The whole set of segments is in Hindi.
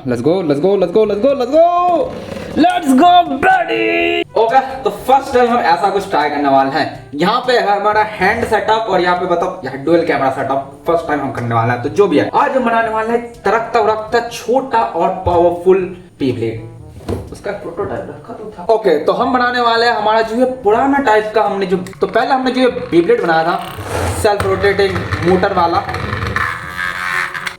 Let's go let's go let's go let's go let's go let's go buddy. Okay, तो फर्स्ट टाइम हम ऐसा कुछ ट्राई करने वाले हैं। यहाँ पे है हमारा हैंड सेटअप और यहाँ पे बताओ यहाँ dual camera setup first time हम करने वाले हैं। तो जो भी है आज हम बनाने वाले हैं तरकता उड़कता छोटा और पावरफुल बेब्लेड। उसका प्रोटोटाइप रखा तो था। ओके, तो हम बनाने वाले हैं हमारा जो है पुराना टाइप का। हमने जो तो पहले हमने जो बेब्लेड बनाया था सेल्फ रोटेटिंग मोटर वाला,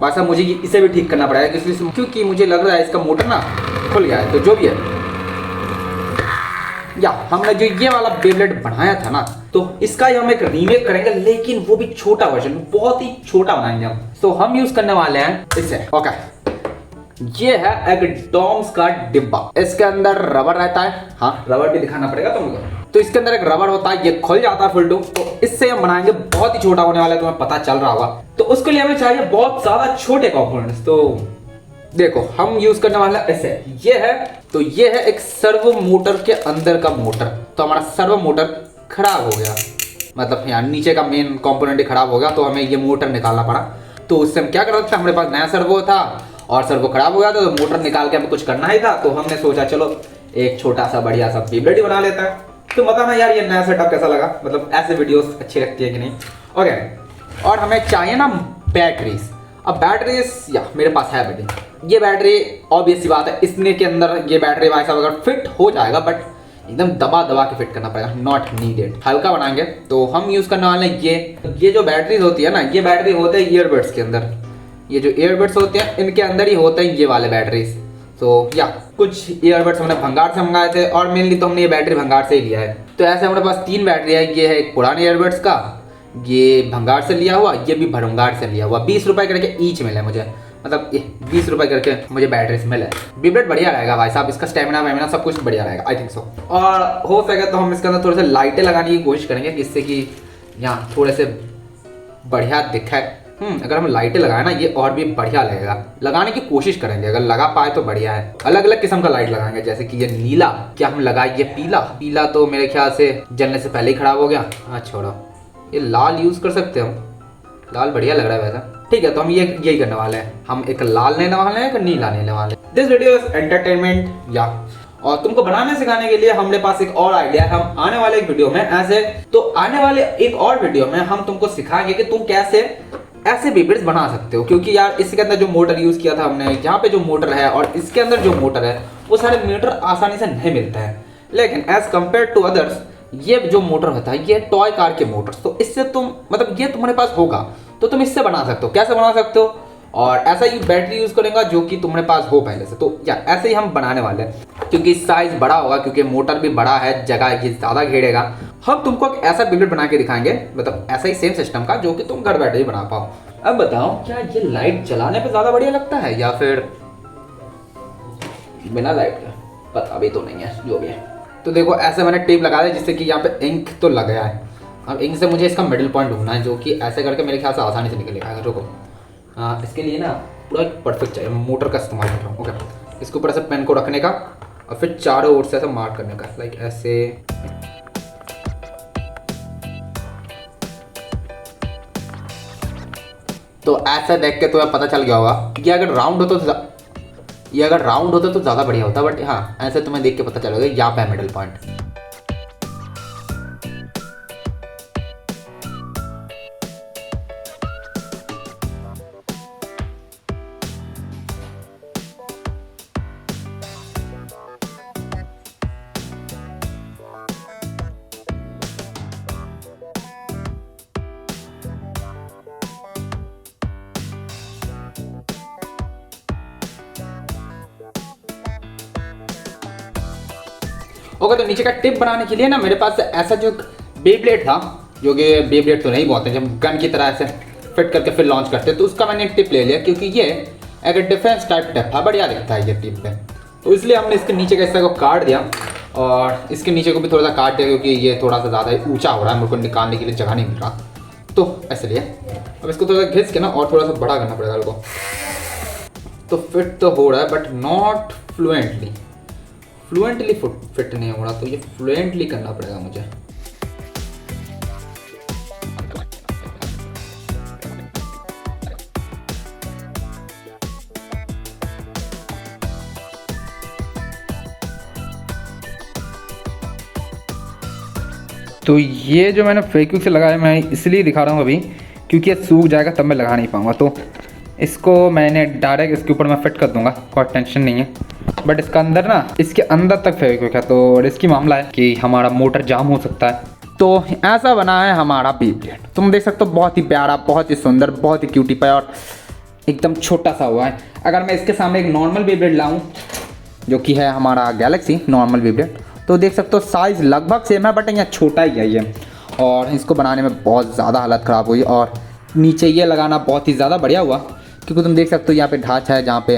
बस अब मुझे इसे भी ठीक करना पड़ेगा क्योंकि मुझे लग रहा है इसका मोटर ना खुल गया है। तो जो भी है या हमने जो ये वाला बेब्लेड बनाया था ना, तो इसका ही हम एक रीमेक करेंगे, लेकिन वो भी छोटा वर्जन, बहुत ही छोटा बनाएंगे हम। तो हम यूज करने वाले हैं इसे। ओके, ये है एक डॉम्स का डिब्बा। इसके अंदर रबर रहता है। हाँ, रबर भी दिखाना पड़ेगा तुमको। तो इसके अंदर एक रबर होता है, ये खुल जाता है फुल टू। तो इससे हम बनाएंगे, बहुत ही छोटा होने वाला है, तुम्हें पता चल रहा होगा। तो उसके लिए हमें चाहिए बहुत ज्यादा छोटे कंपोनेंट्स। तो देखो हम यूज करने वाला है इसे। ये है, तो ये है एक सर्वो मोटर के अंदर का मोटर। तो हमारा सर्वो मोटर खराब हो गया, मतलब यहाँ नीचे का मेन कंपोनेंट ही खराब हो गया, तो हमें ये मोटर निकालना पड़ा। तो उससे हम क्या कर रहे थे, हमारे पास नया सर्वो था और सर्वो खराब हो गया था, तो मोटर निकाल के हमें कुछ करना ही था। तो हमने सोचा चलो एक छोटा सा बढ़िया सा बेब्लेड ही बना लेता है। तो बताना यार ये नया सेटअप कैसा लगा, मतलब ऐसे वीडियोस अच्छी लगती है कि नहीं। ओके, और हमें चाहिए ना बैटरीज। अब बैटरीज या मेरे पास है बैटरी। ये बैटरी ऑब्वियस सी बात है, इसने के अंदर ये बैटरी भाई साहब अगर फिट हो जाएगा, बट एकदम दबा दबा के फिट करना पड़ेगा, नॉट नीडेड। हल्का बनाएंगे। तो हम यूज करने वाले हैं ये जो बैटरीज होती है ना, ये बैटरी होते हैं ईयरबड्स के अंदर। ये जो ईयरबड्स होते हैं इनके अंदर ही होते हैं ये वाले बैटरीज। तो या कुछ ईयरबड्स हमने भंगार से मंगाए थे और मेनली तो हमने ये बैटरी भंगार से ही लिया है। तो ऐसे हमारे पास 3 बैटरी है। ये है एक पुराने ईयरबड्स का, ये भंगार से लिया हुआ, ये भी भंगार से लिया हुआ। 20 रुपए करके ईच मिले मुझे, मतलब 20 रुपए करके मुझे बैटरीज मिले। बेब्लेड बढ़िया रहेगा भाई साहब, इसका स्टेमिना वेमिना सब कुछ बढ़िया रहेगा, आई थिंक सो। और हो सके तो हम इसके अंदर थोड़े से लाइटें लगाने की कोशिश करेंगे, जिससे कि यहाँ थोड़े से बढ़िया दिखे। अगर हम लाइटें लगाए ना, ये और भी बढ़िया लगेगा। लगाने की कोशिश करेंगे, अगर लगा पाए तो बढ़िया है। अलग अलग किस्म का लाइट लगाएंगे, जैसे कि ये नीला, क्या हम लगाए ये पीला। पीला तो मेरे ख्याल से जलने से पहले ही खराब हो गया। हाँ छोड़ो, ये लाल यूज कर सकते हो, लाल बढ़िया लग रहा है वैसा। ठीक है, तो हम यही करने वाले हैं। हम एक लाल लेने वाले हैं, एक नीला लेने वाले हैं। दिस वीडियो इज एंटरटेनमेंट या, और तुमको बनाने सिखाने के लिए हमने पास एक और आइडिया है। हम आने वाले एक वीडियो में आने वाले एक और वीडियो में हम तुमको सिखाएंगे कि तुम कैसे ऐसे बेब्लेड्स बना सकते हो। क्योंकि यार इसके अंदर जो मोटर यूज किया था हमने, यहाँ पे जो मोटर है और इसके अंदर जो मोटर है, वो सारे मोटर आसानी से नहीं मिलते हैं। लेकिन एज कम्पेयर टू अदर्स, ये जो मोटर होता है ये टॉय कार के मोटर। तो इससे तुम मतलब ये तुम्हारे पास होगा तो तुम इससे बना सकते हो। कैसे बना सकते हो, और ऐसा ही बैटरी यूज करेंगे जो कि तुम्हारे पास हो पहले से। तो या ऐसे ही हम बनाने वाले हैं, क्योंकि साइज बड़ा होगा, क्योंकि मोटर भी बड़ा है, जगह ये ज्यादा घेरेगा। हम तुमको एक ऐसा बेब्लेड बना के दिखाएंगे, मतलब ऐसा ही सेम सिस्टम का, जो कि तुम घर बैठे ही बना पाओ। अब बताओ, क्या ये लाइट चलाने पे ज्यादा बढ़िया लगता है या फिर बिना लाइट का? पता भी तो नहीं है, जो भी है। तो देखो ऐसे मैंने टेप लगा दिया, जिससे कि यहाँ पे इंक तो लग गया है। अब इंक से मुझे इसका मिडिल पॉइंट ढूंढना है, जो कि ऐसे करके मेरे ख्याल से आसानी से निकलेगा। रुको, इसके लिए ना पूरा परफेक्ट चाहिए, मोटर का इस्तेमाल कर रहा हूँ। ओके, इसके ऊपर ऐसे पेन को रखने का और फिर चारों ओर से ऐसे मार्क करने का, लाइक ऐसे। तो ऐसा देख के तुम्हें पता चल गया होगा, ये अगर राउंड होता तो ज़्यादा बढ़िया होता, बट हाँ ऐसे तुम्हें देख के पता चलेगा यहाँ पे है मिडिल पॉइंट। ओके, तो नीचे का टिप बनाने के लिए ना मेरे पास ऐसा जो बेब्लेड था, जो कि बेब्लेड तो नहीं बोलते, जब गन की तरह ऐसे फिट करके फिर लॉन्च करते, तो उसका मैंने टिप ले लिया, क्योंकि ये एक डिफेंस टाइप टिप था, बढ़िया दिखता है ये टिप पे। तो इसलिए हमने इसके नीचे का हिस्से को काट दिया और इसके नीचे को भी थोड़ा सा काट दिया, क्योंकि ये थोड़ा सा ज़्यादा ऊँचा हो रहा है, मेरे को निकालने के लिए जगह नहीं मिल रहा। तो ऐसे लिए अब इसको थोड़ा घिस के ना और थोड़ा सा बड़ा करना पड़ेगा इसको। तो फिट तो हो रहा है, बट नॉट फ्लुएंटली फिट नहीं हो रहा, तो ये फ्लुएंटली करना पड़ेगा मुझे। तो ये जो मैंने फेविक्विक से लगाया मैं इसलिए दिखा रहा हूँ अभी क्योंकि ये सूख जाएगा तब मैं लगा नहीं पाऊँगा। तो इसको मैंने डायरेक्ट इसके ऊपर मैं फिट कर दूंगा, कोई टेंशन नहीं है। बट इसका अंदर ना, इसके अंदर तक फेविक्विक है तो रिस्की मामला है कि हमारा मोटर जाम हो सकता है। तो ऐसा बना है हमारा बेब्लेड। तुम देख सकते हो बहुत ही प्यारा, बहुत ही सुंदर, बहुत ही क्यूटी पाई और एकदम छोटा सा हुआ है। अगर मैं इसके सामने एक नॉर्मल बेब्लेड लाऊं जो कि है हमारा गैलेक्सी नॉर्मल बेब्लेड, तो देख सकते हो साइज़ लगभग सेम है बट यहाँ छोटा ही है ये। और इसको बनाने में बहुत ज़्यादा हालत ख़राब हुई और नीचे ये लगाना बहुत ही ज़्यादा बढ़िया हुआ क्योंकि तुम देख सकते हो यहाँ पे ढांचा है जहाँ पे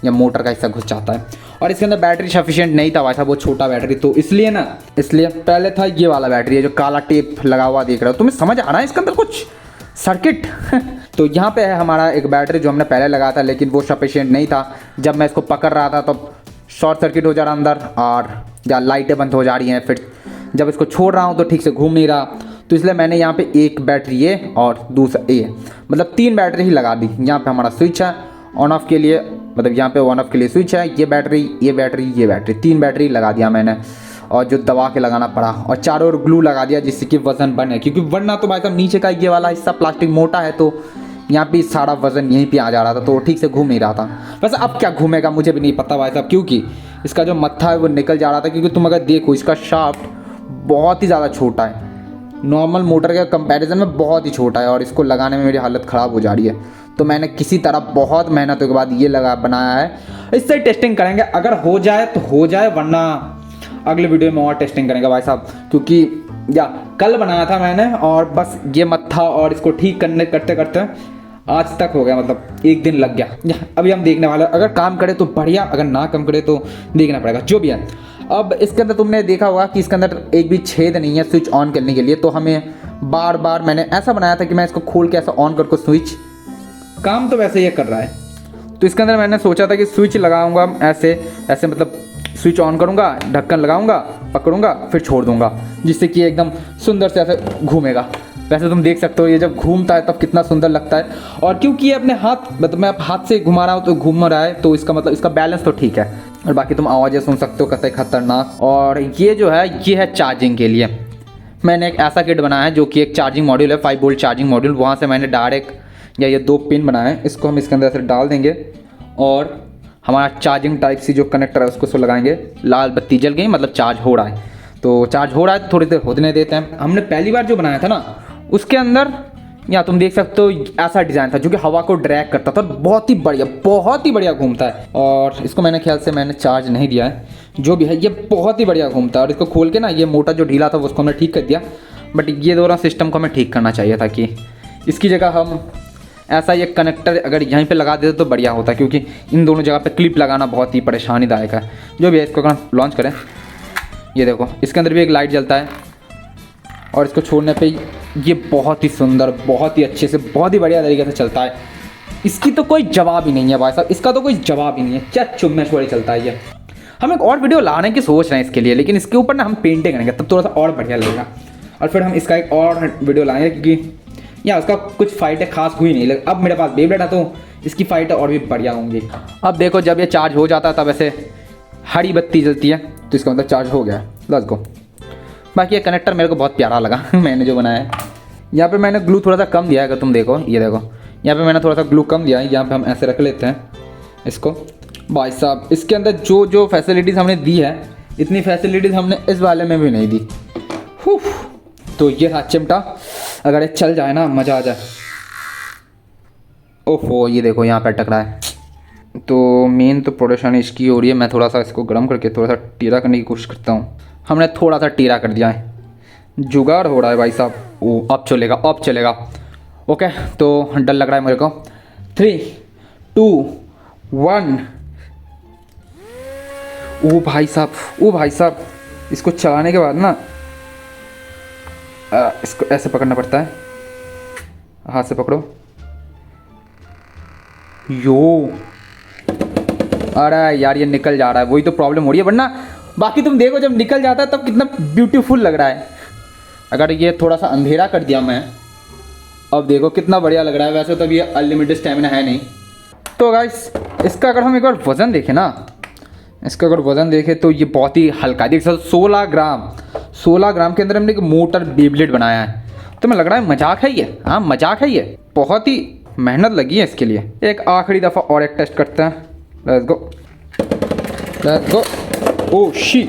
यह मोटर का हिस्सा घुस जाता है। और इसके अंदर बैटरी सफिशिएंट नहीं था भाई साहब, वो छोटा बैटरी, तो इसलिए ना, इसलिए पहले था ये वाला बैटरी है जो काला टेप लगा हुआ देख रहे हो। तुम्हें समझ आ रहा है इसके अंदर कुछ सर्किट तो यहाँ पे है हमारा एक बैटरी जो हमने पहले लगाया था लेकिन वो सफिशिएंट नहीं था। जब मैं इसको पकड़ रहा था तो शॉर्ट सर्किट हो जा रहा अंदर और या लाइटें बंद हो जा रही हैं। फिर जब इसको छोड़ रहा हूँ तो ठीक से घूम नहीं रहा, तो इसलिए मैंने यहाँ पे एक बैटरी ये और दूसरा ये, मतलब 3 बैटरी ही लगा दी। यहाँ पे हमारा स्विच है ऑन ऑफ के लिए, मतलब यहाँ पे ऑन ऑफ के लिए स्विच है, ये बैटरी, ये बैटरी, ये बैटरी, 3 बैटरी लगा दिया मैंने और जो दबा के लगाना पड़ा। और चारों ओर ग्लू लगा दिया जिससे कि वजन बने, क्योंकि वरना तो भाई साहब नीचे का ये वाला हिस्सा प्लास्टिक मोटा है तो यहाँ पे सारा वजन यहीं पे आ जा रहा था तो ठीक से घूम नहीं रहा था। वैसे अब क्या घूमेगा मुझे भी नहीं पता भाई साहब, क्योंकि इसका जो मत्था है वो निकल जा रहा था। क्योंकि तुम अगर देखो इसका शाफ्ट बहुत ही ज़्यादा छोटा है, नॉर्मल मोटर के कंपैरिजन में बहुत ही छोटा है और इसको लगाने में मेरी हालत ख़राब हो जा रही है। तो मैंने किसी तरह बहुत मेहनतों के बाद ये बनाया है। इससे टेस्टिंग करेंगे, अगर हो जाए तो हो जाए, वरना अगले वीडियो में और टेस्टिंग करेंगे भाई साहब। क्योंकि या कल बनाया था मैंने और बस ये मत्था और इसको ठीक करते करते आज तक हो गया, मतलब 1 दिन लग गया। अभी हम देखने वाले, अगर काम करे तो बढ़िया, अगर ना काम करे तो देखना पड़ेगा, जो भी है। अब इसके अंदर तुमने देखा होगा कि इसके अंदर एक भी छेद नहीं है स्विच ऑन करने के लिए, तो हमें बार बार मैंने ऐसा बनाया था कि मैं इसको खोल के ऐसा ऑन करके स्विच, काम तो वैसे ये कर रहा है। तो इसके अंदर मैंने सोचा था कि स्विच लगाऊंगा ऐसे ऐसे, मतलब स्विच ऑन करूंगा, ढक्कन लगाऊंगा, पकड़ूंगा, फिर छोड़ दूंगा, जिससे कि एकदम सुंदर से ऐसे घूमेगा। वैसे तुम देख सकते हो ये जब घूमता है तब कितना सुंदर लगता है। और क्योंकि ये अपने हाथ, मतलब मैं हाथ से घुमा रहा हूँ तो घूम रहा है, तो इसका मतलब इसका बैलेंस तो ठीक है। और बाकी तुम आवाज़ें सुन सकते हो, कतई खतरनाक। और ये जो है ये है चार्जिंग के लिए। मैंने एक ऐसा किट बनाया है जो कि एक चार्जिंग मॉड्यूल है, 5 वोल्ट चार्जिंग मॉड्यूल। वहाँ से मैंने डायरेक्ट या ये 2 पिन बनाए हैं, इसको हम इसके अंदर से डाल देंगे और हमारा चार्जिंग टाइप सी जो कनेक्टर है उसको लगाएंगे। लाल बत्ती जल गई, मतलब चार्ज हो रहा है। तो चार्ज हो रहा है तो थोड़ी देर होने देते हैं। हमने पहली बार जो बनाया था ना, उसके अंदर या तुम देख सकते हो ऐसा डिज़ाइन था जो कि हवा को ड्रैग करता था, बहुत ही बढ़िया घूमता है। और इसको मैंने ख्याल से मैंने चार्ज नहीं दिया है, जो भी है ये बहुत ही बढ़िया घूमता है। और इसको खोल के ना, ये मोटर जो ढीला था उसको हमने ठीक कर दिया, बट ये दोनों सिस्टम को हमें ठीक करना चाहिए था कि इसकी जगह हम ऐसा ये कनेक्टर अगर यहीं पे लगा देते तो बढ़िया होता, क्योंकि इन दोनों जगह पे क्लिप लगाना बहुत ही परेशानीदायक है। जो भी है, इसको अगर हम लॉन्च करें, ये देखो इसके अंदर भी एक लाइट जलता है और इसको छोड़ने पे ये बहुत ही सुंदर, बहुत ही अच्छे से, बहुत ही बढ़िया तरीके से चलता है। इसकी तो कोई जवाब ही नहीं है भाई साहब, इसका तो कोई जवाब ही नहीं है, क्या चुम्मेश्वरी चलता है ये। हम एक और वीडियो लाने की सोच रहे हैं इसके लिए, लेकिन इसके ऊपर ना हम पेंटिंग करेंगे तब थोड़ा सा और बढ़िया लगेगा। और फिर हम इसका एक और वीडियो लाएंगे, क्योंकि या उसका कुछ फाइटें खास हुई नहीं, लेकिन अब मेरे पास बेब्लेड है तो इसकी फाइटें और भी बढ़िया होंगी। अब देखो जब ये चार्ज हो जाता है तब ऐसे हरी बत्ती जलती है, तो इसका मतलब चार्ज हो गया है। Let's go. बाकी ये कनेक्टर मेरे को बहुत प्यारा लगा मैंने जो बनाया है। यहाँ पे मैंने ग्लू थोड़ा सा कम दिया है, अगर तुम देखो, ये देखो यहाँ पे मैंने थोड़ा सा ग्लू कम दिया है। यहाँ पे हम ऐसे रख लेते हैं इसको। भाई साहब इसके अंदर जो जो फैसिलिटीज़ हमने दी है, इतनी फैसिलिटीज़ हमने इस वाले में भी नहीं दी। तो ये था चिमटा, अगर ये चल जाए ना मज़ा आ जाए। ओहो ये देखो यहाँ पे अटक रहा है। तो मेन तो परेशानी इसकी हो रही है। मैं थोड़ा सा इसको गर्म करके थोड़ा सा टीरा करने की कोशिश करता हूँ। हमने थोड़ा सा टीरा कर दिया है, जुगाड़ हो रहा है भाई साहब। ओ अब चलेगा, अब चलेगा। ओके तो डर लग रहा है मेरे को। 3, 2, 1। ओ भाई साहब, इसको चलाने के बाद ना इसको ऐसे पकड़ना पड़ता है, हाथ से पकड़ो। यो अरे यार ये निकल जा रहा है, वही तो प्रॉब्लम हो रही है। वरना बाकी तुम देखो जब निकल जाता है तब कितना ब्यूटीफुल लग रहा है। अगर ये थोड़ा सा अंधेरा कर दिया मैं, अब देखो कितना बढ़िया लग रहा है। वैसे तो अब ये अनलिमिटेड स्टेमिना है नहीं। तो गाइस इसका अगर हम एक बार वज़न देखें ना, इसका अगर वज़न देखें तो ये बहुत ही हल्का है। देख सकते 16 ग्राम 16 ग्राम के अंदर हमने एक मोटर बेब्लेड बनाया है। तो मैं लग रहा है मजाक है ये, हाँ मजाक है ये, बहुत ही मेहनत लगी है इसके लिए। एक आखिरी दफ़ा और एक टेस्ट करते हैं। Let's go, let's go. Oh she,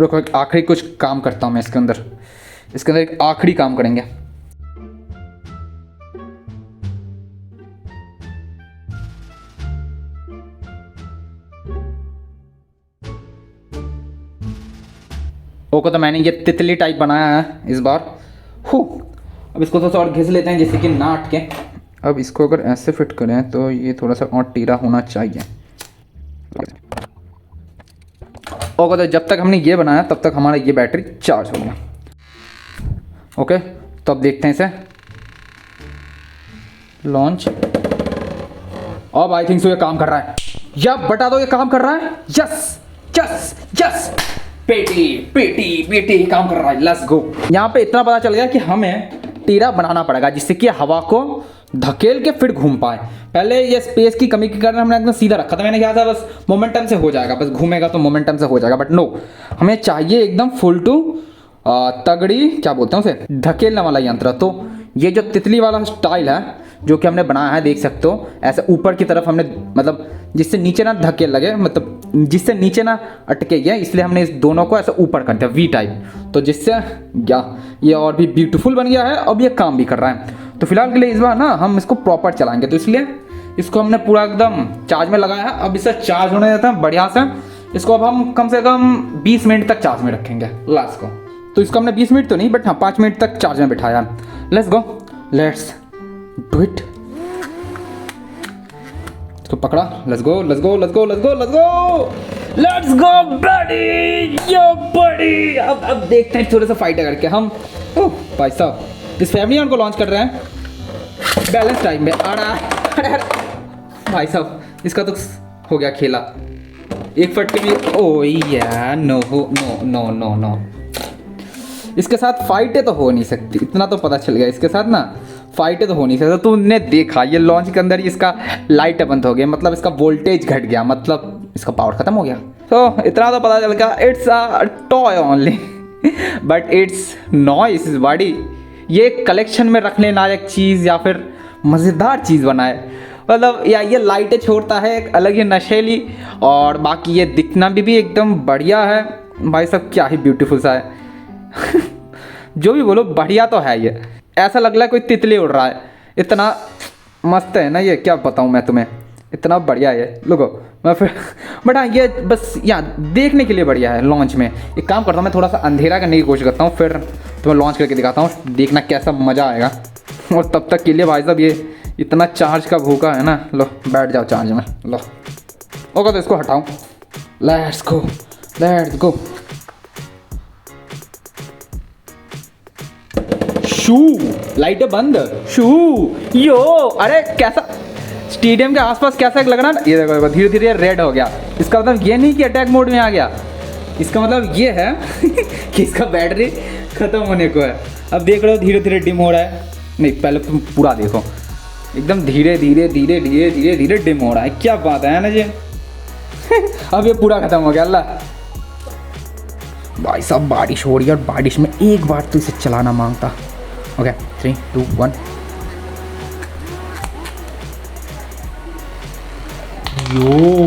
रुको एक आखिरी कुछ काम करता हूँ मैं इसके अंदर एक आखिरी काम करेंगे। ओके, तो मैंने ये तितली टाइप बनाया है इस बार। अब इसको थोड़ा सा और घिस लेते हैं जिससे कि ना अटके। अब इसको अगर ऐसे फिट करें तो ये थोड़ा सा और टीरा होना चाहिए। ओके, तो जब तक हमने ये बनाया तब तक हमारा ये बैटरी चार्ज हो गया। ओके, तो अब देखते हैं इसे लॉन्च। अब आई थिंक सो ये काम कर रहा है। या बता दो ये काम कर रहा है। यस यस यस, पेटी काम कर रहा है। Let's go. यहाँ पे इतना पता चल गया कि हमें टीरा बनाना पड़ेगा जिससे कि हवा को धकेल के फिर घूम पाए। पहले ये स्पेस की कमी के कारण हमने एकदम सीधा रखा था। मैंने कहा था बस मोमेंटम से हो जाएगा, बस घूमेगा तो मोमेंटम से हो जाएगा, बट नो, हमें चाहिए एकदम फुल टू तगड़ी, क्या बोलते हैं उसे, धकेलने वाला यंत्र। तो ये जो तितली वाला स्टाइल है जो कि हमने बनाया है, देख सकते हो ऐसे ऊपर की तरफ हमने, मतलब जिससे नीचे ना धकेल लगे, मतलब जिससे नीचे ना अटके गए, इसलिए हमने इस दोनों को ऐसे ऊपर कर दिया वी टाइप। तो जिससे ये और भी ब्यूटीफुल बन गया है। अब ये काम भी कर रहा है। तो फिलहाल के लिए इस बार ना हम इसको प्रॉपर चलाएंगे, तो इसलिए इसको हमने पूरा एकदम चार्ज में लगाया है। अब इसे चार्ज होने देते हैं बढ़िया से। इसको अब हम कम से कम 20 मिनट तक चार्ज में रखेंगे लास्ट को। तो इसको हमने 20 मिनट तो नहीं, बट हाँ 5 मिनट तक चार्ज में बिठाया। Let's go, let's do it. इसको पकड़ा, let's go let's go let's go let's go let's go let's go buddy, yo buddy. अब देखते हैं थोड़ा सा फाइट करके हम। ओह भाई साहब, इस फैमिली को लॉन्च कर रहे हैं बैलेंस टाइम में। अरे भाई साहब, इसका तो हो गया खेला एक फटके में। Oh yeah no no no no no, इसके साथ फाइटें तो हो नहीं सकती, इतना तो पता चल गया। इसके साथ ना फाइटें तो हो नहीं सकती। तुमने देखा ये लॉन्च के अंदर ही इसका लाइट बंद हो गया, मतलब इसका वोल्टेज घट गया, मतलब इसका पावर खत्म हो गया। तो इतना तो पता चल गया, it's a toy only but it's noise is body. ये कलेक्शन में रखने लायक चीज़ या फिर मज़ेदार चीज़ बनाए, मतलब या ये लाइटें छोड़ता है एक अलग ही नशेली, और बाकी ये दिखना भी एकदम बढ़िया है भाई साहब, क्या ही ब्यूटीफुल सा है जो भी बोलो बढ़िया तो है। ये ऐसा लग रहा है कोई तितली उड़ रहा है, इतना मस्त है ना ये, क्या बताऊँ मैं तुम्हें, इतना बढ़िया है ये। लोगो मैं फिर बट हाँ ये बस यहाँ देखने के लिए बढ़िया है। लॉन्च में एक काम करता हूँ, मैं थोड़ा सा अंधेरा करने की कोशिश करता हूँ, फिर तुम्हें लॉन्च करके दिखाता हूँ, देखना कैसा मज़ा आएगा। और तब तक के लिए भाई साहब ये इतना चार्ज का भूखा है ना, लो बैठ जाओ चार्ज में, लो। ओके, तो इसको हटाऊँ, लेट्स गो लेट्स गो। शू, लाइटें बंद, शू यो। अरे कैसा स्टेडियम के आसपास कैसा लग रहा है ना, ये देखो धीरे धीरे रेड हो गया। इसका मतलब ये नहीं कि अटैक मोड में आ गया, इसका मतलब ये है कि इसका बैटरी खत्म होने को है। अब देख रहे हो धीरे धीरे डिम हो रहा है। नहीं, पहले तुम पूरा देखो, एकदम धीरे धीरे धीरे धीरे धीरे धीरे डिम हो रहा है। क्या बात है ना जी अब ये पूरा खत्म हो गया। अल्लाह भाई साहब, बारिश हो रही है और बारिश में एक बार तो इसे चलाना मांगता। ओके 3 2 1। यो